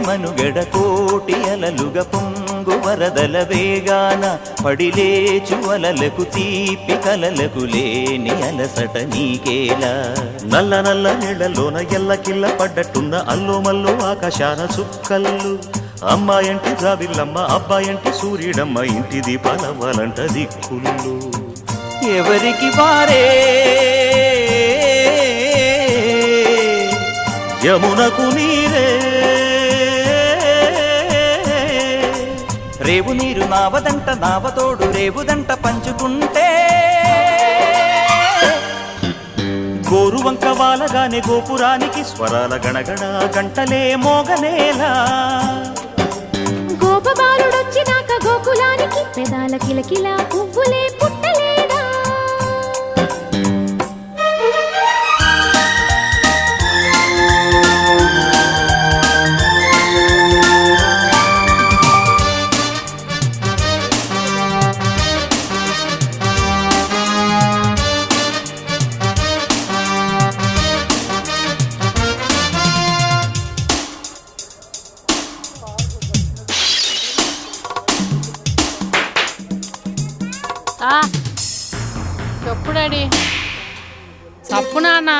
మనుగడ కోటి అలలుగా పొంగు వరదల వేగాన పడిలేచు అలలకు తీపి కలలకు లేని అలసట నీకేలా నల్ల నల్ల నీళ్లలోన ఎల్లకిల్ల పడ్డట్టున్న అల్లో మల్లో ఆకాశాన చుక్కల్లు అమ్మాయంటి ద్రావిల్లమ్మ అబ్బాయంటి సూర్యుడమ్మ ఇంటి దీపాలవ్వాలంట దిక్కుళ్ళు ఎవరికి వారే యమునకు నీరే రేవు నీరు నావదంట నావతోడు రేవుదంట పంచుకుంటే గోరువంక వాలగానే గోపురానికి స్వరాల గణగణ గంటలే మోగనేలా గోపబాలుడొచ్చినాక గోకులానికి పెదాల కిలకిల పువ్వులే పుట్టలేదా చెప్పు డాడీ చెప్పు నాన్న